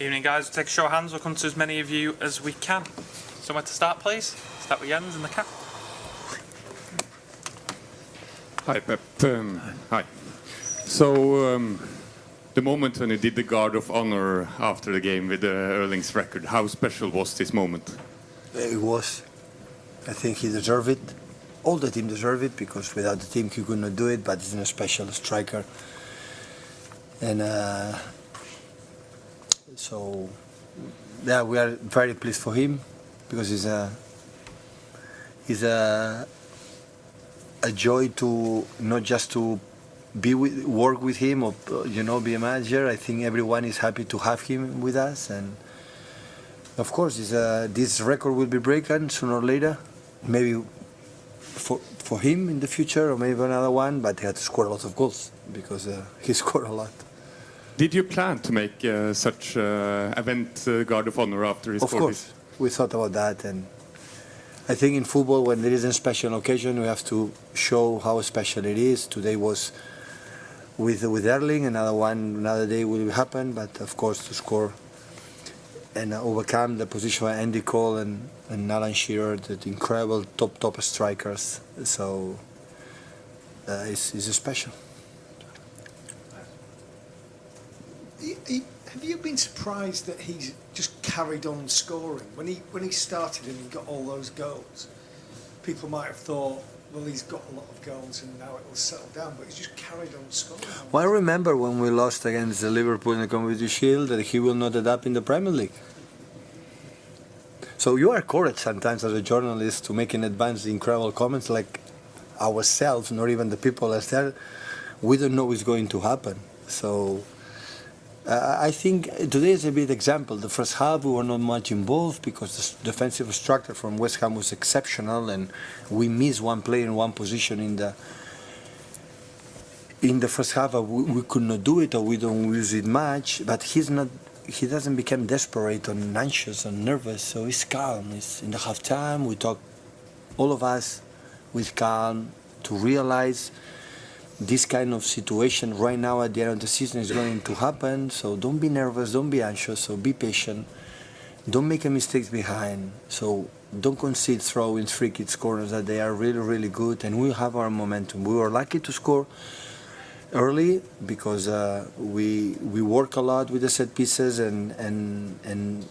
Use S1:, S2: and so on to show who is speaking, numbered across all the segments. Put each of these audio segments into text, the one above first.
S1: Evening, guys. We'll take a show of hands. We'll come to as many of you as we can. Somewhere to start, please. Start with Jens in the cap.
S2: Hi, Pep. Hi. So, the moment when you did the Guard of Honor after the game with Erling's record, how special was this moment?
S3: It was. I think he deserved it. All the team deserved it, because without the team he could not do it, but he's a special striker. And so, yeah, we are very pleased for him, because he's a joy to not just to work with him or be a manager. I think everyone is happy to have him with us, and of course this record will be broken sooner or later, maybe for him in the future or maybe another one, but he had to score a lot of goals because he scored a lot.
S2: Did you plan to make such event Guard of Honor after his 40s? Of
S3: course, we thought about that, and I think in football, when there is a special occasion, we have to show how special it is. Today was with Erling, another day will happen, but of course to score and overcome the position of Andy Cole and Alan Shearer, the incredible top strikers. So it's special.
S4: Have you been surprised that he's just carried on scoring? When he started and he got all those goals, people might have thought, well, he's got a lot of goals and now it will settle down, but he's just carried on scoring.
S3: Well, I remember when we lost against Liverpool in the Community Shield that he will not end up in the Premier League. So you are correct sometimes as a journalist to make in advance the incredible comments, like ourselves, not even the people as there. We don't know what's going to happen. So I think today is a bit example. The first half we were not much involved because the defensive structure from West Ham was exceptional, and we missed one player in one position in the first half. We could not do it, or we don't use it much. But he doesn't become desperate or anxious or nervous. So he's calm. He's in the half time. We talk, all of us, with calm to realize this kind of situation right now at the end of the season is going to happen. So don't be nervous, don't be anxious, so be patient. Don't make a mistakes behind. So don't concede throwing free kick corners that they are really, really good, and we have our momentum. We were lucky to score early because we work a lot with the set pieces, and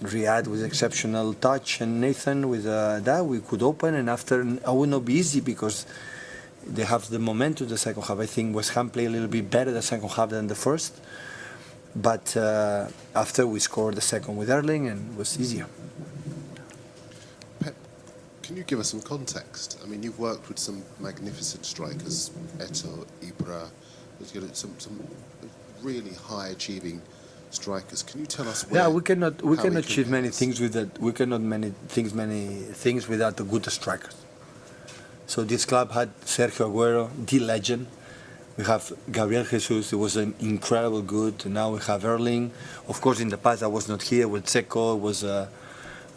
S3: Riyad with exceptional touch, and Nathan with that we could open, and after it would not be easy because they have the momentum the second half. I think West Ham played a little bit better the second half than the first, but after we scored the second with Erling, and it was easier.
S5: Pep, can you give us some context? I mean, you've worked with some magnificent strikers, Eto'o, Ibra, some really high-achieving strikers. Can you tell us where?
S3: Yeah, we cannot achieve many things with that. We cannot many things without the good strikers. So this club had Sergio Aguero, the legend. We have Gabriel Jesus, it was an incredible good. Now we have Erling. Of course, in the past I was not here with Seco. It was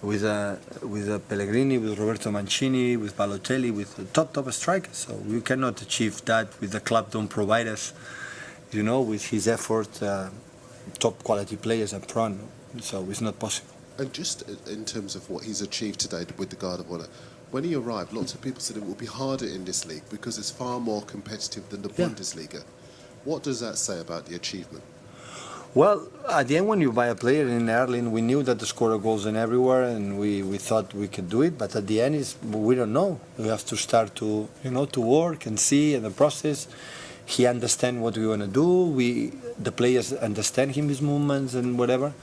S3: with Pellegrini, with Roberto Mancini, with Balotelli, with top strikers. So we cannot achieve that with the club don't provide us, with his effort, top quality players up front. So it's not possible.
S5: And just in terms of what he's achieved today with the Guard of Honor, when he arrived, lots of people said it will be harder in this league because it's far more competitive than the Bundesliga. What does that say about the achievement?
S3: Well, at the end, when you buy a player in Erling, we knew that the scorer goes in everywhere, and we thought we could do it. But at the end, we don't know. We have to start to to work and see in the process. He understands what we want to do. The players understand his movements and whatever.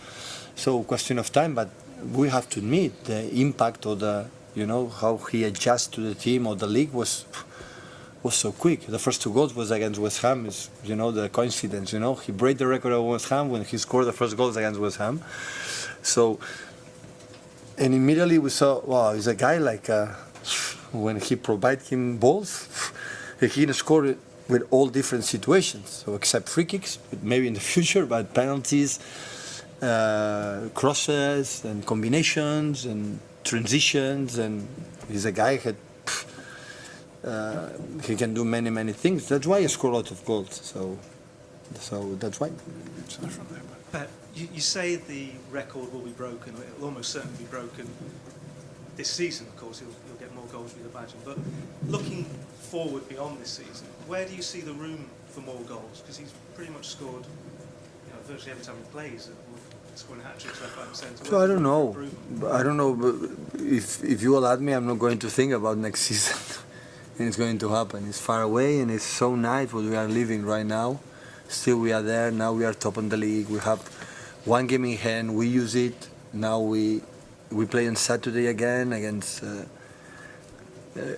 S3: So question of time, but we have to admit the impact of the how he adjusts to the team or the league was so quick. The first two goals was against West Ham. Is the coincidence. He broke the record of West Ham when he scored the first goals against West Ham. So, and immediately we saw, wow, he's a guy like when he provide him balls, he can score with all different situations. So except free kicks, maybe in the future, but penalties, crosses, and combinations, and transitions, and he's a guy that he can do many things. That's why he scored a lot of goals. So So that's why.
S6: You say the record will be broken, or it'll almost certainly be broken this season, of course. You'll get more goals, we'd imagine. But looking forward beyond this season, where do you see the room for more goals? Because he's pretty much scored, virtually every time he plays, scoring hat-tricks left, right and centre.
S3: So I don't know. But if you allow me, I'm not going to think about next season. And it's going to happen. It's far away, and it's so nice what we are living right now. Still we are there. Now we are top in the league. We have one game in hand. We use it. Now we play on Saturday again against.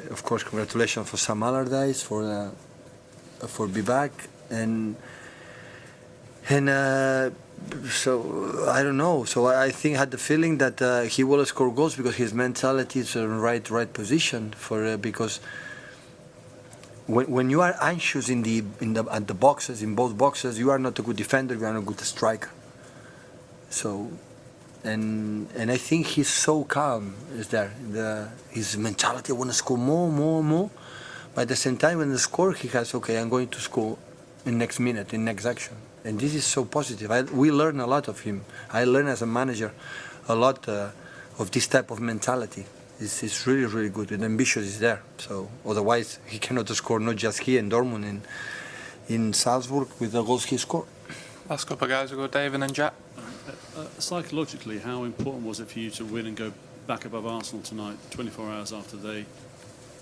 S3: Of course, congratulations for Sam Allardyce for be back so I don't know. So I think I had the feeling that he will score goals because his mentality is in the right position because when you are anxious at the boxes, in both boxes, you are not a good defender, you are not a good striker. So and I think he's so calm is there. His mentality, I want to score more. But at the same time when the score he has, okay, I'm going to score in next minute, in next action. And this is so positive. We learn a lot of him. I learn as a manager a lot of this type of mentality. It's really, really good. And ambitious is there. So otherwise he cannot score not just here in Dortmund, in Salzburg with the goals he scored.
S1: Last couple of guys will go David and Jack.
S7: Psychologically, how important was it for you to win and go back above Arsenal tonight, 24 hours after they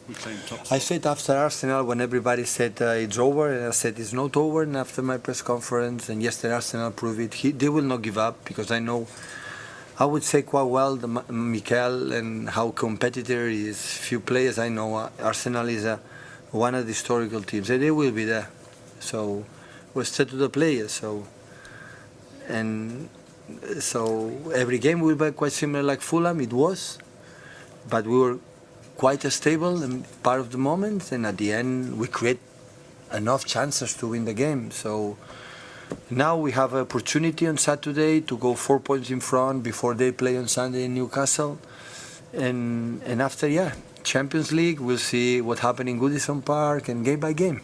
S7: reclaimed top spot?
S3: I said after Arsenal, when everybody said it's over, and I said it's not over, and after my press conference, and yesterday Arsenal proved it, they will not give up, because I know, I would say quite well, Mikel and how competitor he is. Few players I know, Arsenal is one of the historical teams, and they will be there. So we said to the players, so every game will be quite similar like Fulham, it was, but we were quite stable in part of the moment, and at the end we create enough chances to win the game. So now we have an opportunity on Saturday to go 4 points in front before they play on Sunday in Newcastle, and after Champions League, we'll see what happened in Goodison Park, and game by game.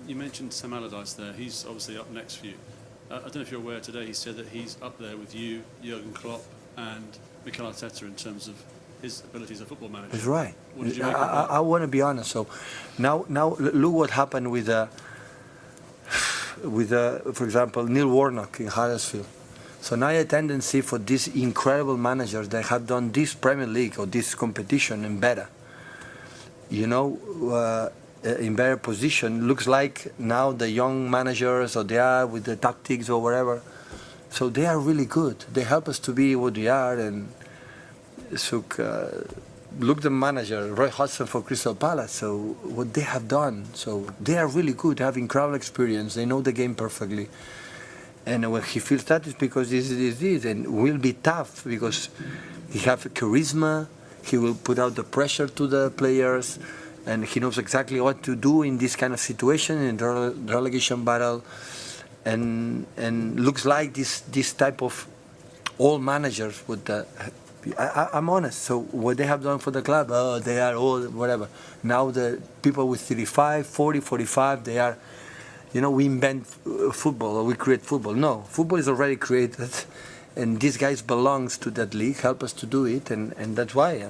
S7: You mentioned Sam Allardyce there. He's obviously up next for you. I don't know if you're aware today, he said that he's up there with you, Jurgen Klopp and Mikel Arteta in terms of his ability as a football manager.
S3: That's right.
S7: What did you make of that?
S3: I want to be honest. So now look what happened with for example, Neil Warnock in Huddersfield. So now a tendency for these incredible managers that have done this Premier League or this competition and better, in better position, looks like now the young managers, or they are with the tactics or whatever, so they are really good. They help us to be what we are. And so look the manager, Roy Hodgson for Crystal Palace, so what they have done, so they are really good. They have incredible experience, they know the game perfectly, and when he feels that, it's because this and will be tough because he have charisma, he will put out the pressure to the players, and he knows exactly what to do in this kind of situation, in the relegation battle, and looks like this type of all managers with the. I'm honest. So what they have done for the club, they are all whatever. Now the people with 35, 40, 45, they are, we invent football or we create football. No, football is already created, and these guys belongs to that league, help us to do it, and that's why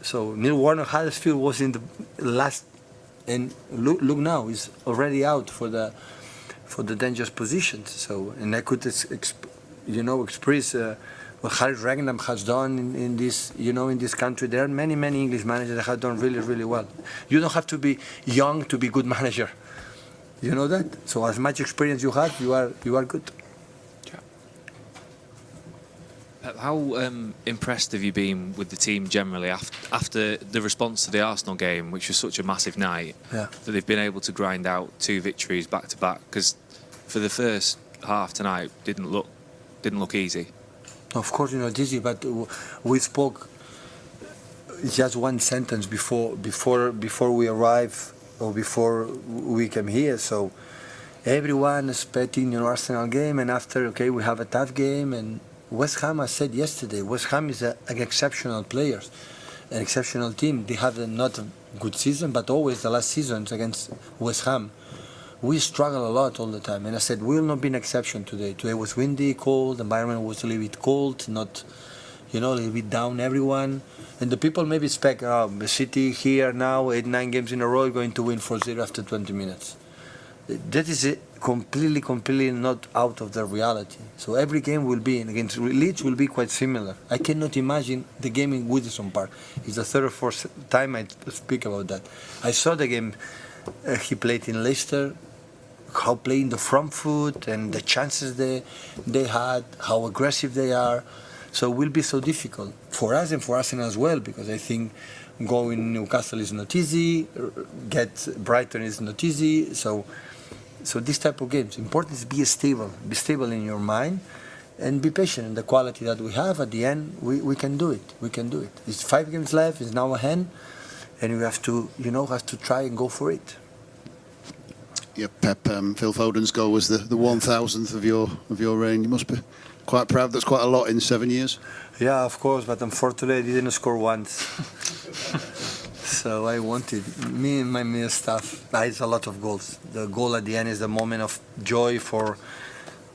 S3: So Neil Warnock Huddersfield was in the last, and look now, he's already out for the dangerous positions. So, and I could express what Harry Rangnick has done in this country. There are many English managers that have done really, really well. You don't have to be young to be good manager. You know that. So as much experience you have, you are good.
S8: How impressed have you been with the team generally after the response to the Arsenal game, which was such a massive night, that they've been able to grind out 2 victories back to back? Because for the first half tonight, didn't look easy.
S3: Of course, not easy, but we spoke just one sentence before we arrived or before we came here. So everyone expecting an Arsenal game, and after we have a tough game. And West Ham, I said yesterday, West Ham is an exceptional players, an exceptional team. They have not a good season, but always the last seasons against West Ham we struggle a lot all the time. And I said, we will not be an exception today. Today was windy, cold, the environment was a little bit cold, not, a little bit down everyone. And the people maybe expect, the City here now, 8-9 games in a row, going to win 4-0 after 20 minutes. That is completely not out of the reality. So every game will be, against Leeds will be quite similar. I cannot imagine the game in Goodison Park. It's the third or fourth time I speak about that. I saw the game he played in Leicester, how playing the front foot and the chances they had, how aggressive they are. So it will be so difficult for us and for Arsenal as well, because I think going Newcastle is not easy, get Brighton is not easy. So this type of games, important is be stable in your mind, and be patient in the quality that we have. At the end, we can do it. We can do it. It's 5 games left. It's now a hand, and we have to, have to try and go for it.
S9: Yeah, Pep. Phil Foden's goal was the 1,000th of your reign. You must be quite proud. That's quite a lot in 7 years.
S3: Yeah, of course. But unfortunately, I didn't score once. So I wanted, me and my staff, it's a lot of goals. The goal at the end is the moment of joy for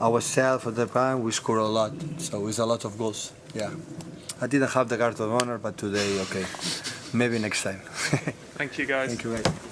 S3: ourselves. At the time, we score a lot. So it's a lot of goals. Yeah. I didn't have the guard of honor, but today, okay. Maybe next time.
S1: Thank you, guys.
S3: Thank you, guys.